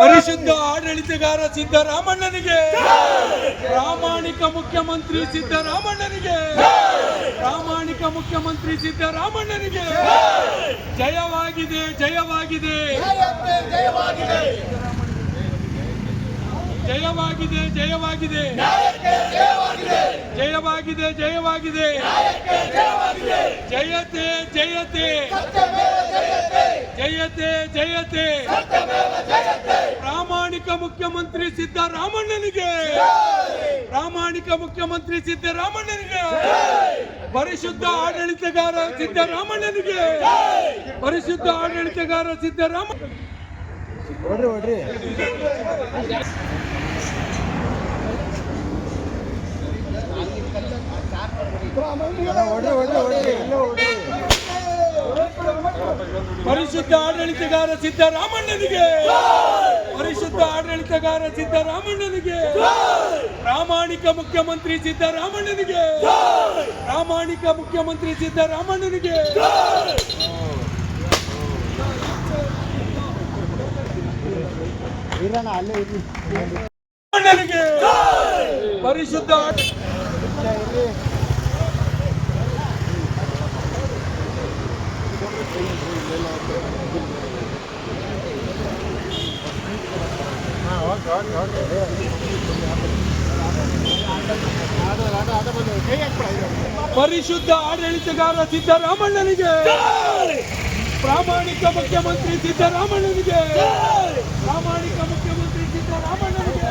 ಪರಿಶುದ್ಧ ಆಡಳಿತಗಾರ ಸಿದ್ದರಾಮಣ್ಣನಿಗೆ, ಪ್ರಾಮಾಣಿಕ ಮುಖ್ಯಮಂತ್ರಿ ಸಿದ್ದರಾಮಣ್ಣನಿಗೆ, ಪ್ರಾಮಾಣಿಕ ಮುಖ್ಯಮಂತ್ರಿ ಸಿದ್ದರಾಮಣ್ಣನಿಗೆ ಜಯವಾಗಿದೆ, ಜಯವಾಗಿದೆ, ಜಯವಾಗಿದೆ, ಜಯವಾಗಿದೆ, ಜಯವಾಗಿದೆ, ಜಯವಾಗಿದೆ, ಜಯವಾಗಿದೆ, ಜಯತೆ ಜಯತೆ ಜಯತೆ ಜಯತೆ ಪ್ರಾಮಾಣಿಕ ಮುಖ್ಯಮಂತ್ರಿ ಸಿದ್ದರಾಮಣ್ಣನಿಗೆ, ಪ್ರಾಮಾಣಿಕ ಮುಖ್ಯಮಂತ್ರಿ ಸಿದ್ದರಾಮಣ್ಣನಿಗೆ, ಪರಿಶುದ್ಧ ಆಡಳಿತಗಾರ ಸಿದ್ದರಾಮಣ್ಣನಿಗೆ, ಪರಿಶುದ್ಧ ಆಡಳಿತಗಾರ ಸಿದ್ದರಾಮಣ್ಣ. ಪರಿಶುದ್ಧ ಆಡಳಿತಗಾರ ಸಿದ್ದರಾಮಣ್ಣನಿಗೆ, ಪರಿಶುದ್ಧ ಆಡಳಿತಗಾರ ಸಿದ್ದರಾಮಣ್ಣನಿಗೆ, ಪ್ರಾಮಾಣಿಕ ಮುಖ್ಯಮಂತ್ರಿ ಸಿದ್ದರಾಮಣ್ಣನಿಗೆ, ಪ್ರಾಮಾಣಿಕ ಮುಖ್ಯಮಂತ್ರಿ ಸಿದ್ದರಾಮಣ್ಣನಿಗೆ. ಪರಿಶುದ್ಧ ಪರಿಶುದ್ಧ ಆಡಳಿತಗಾರ ಸಿದ್ದರಾಮಣ್ಣನಿಗೆ, ಪ್ರಾಮಾಣಿಕ ಮುಖ್ಯಮಂತ್ರಿ ಸಿದ್ದರಾಮಣ್ಣನಿಗೆ, ಪ್ರಾಮಾಣಿಕ ಮುಖ್ಯಮಂತ್ರಿ ಸಿದ್ದರಾಮಣ್ಣನಿಗೆ.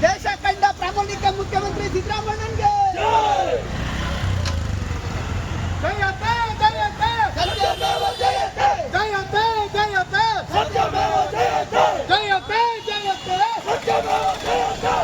ದೇಶ ಕಂಡ ಪ್ರಾಮಾಣಿಕ ಮುಖ್ಯಮಂತ್ರಿ ಸಿದ್ದರಾಮಣ್ಣನಿಗೆ ಜಯತೆ ಜಯತೆ ಸತ್ಯಮೇವ ಜಯತೆ ಜಯತೆ ಜಯತೆ ಸತ್ಯಮೇವ ಜಯತೆ ಜಯತೆ ಜಯತೆ ಸತ್ಯಮೇವ ಜಯತೆ.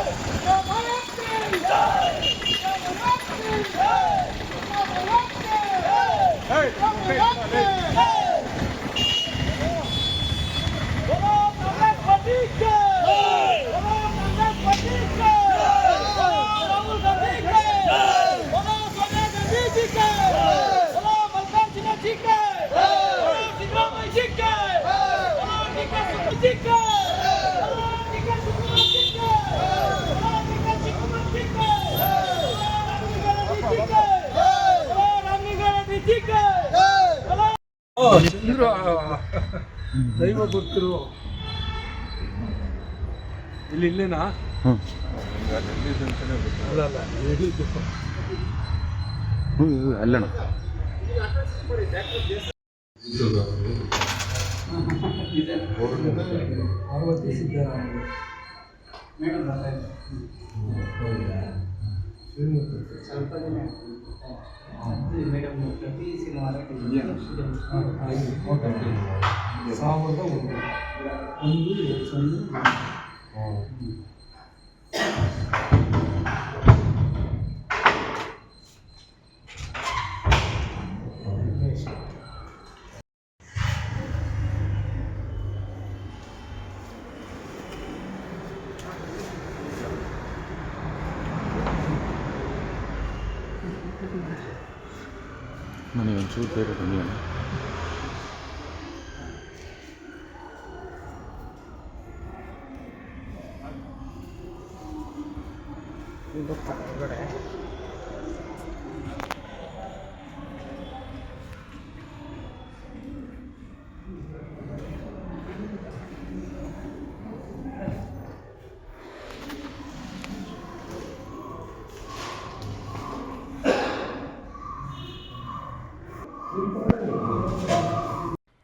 ದೈವ ಭಕ್ತರು ಇಲ್ಲೇನಾ? ಅಲ್ಲ ಅಲ್ಲಣ್ಣ. ಪಾರ್ವತಿ ಸಿದ್ದರಾಮಯ್ಯ ಮೇಡಮ್ ಪ್ರತಿ ಸಿನಿಮಾ 1001 ನನಗೆ ಒಂಚೂರು ಬೇರೆ ಕಮ್ಮಿ ಅಲ್ಲ.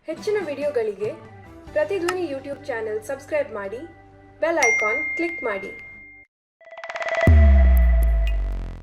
ಹೆಚ್ಚಿನ ವಿಡಿಯೋಗಳಿಗೆ ಪ್ರತಿಧ್ವನಿ ಯೂಟ್ಯೂಬ್ ಚಾನೆಲ್ ಸಬ್ಸ್ಕ್ರೈಬ್ ಮಾಡಿ, ಬೆಲ್ ಐಕಾನ್ ಕ್ಲಿಕ್ ಮಾಡಿ.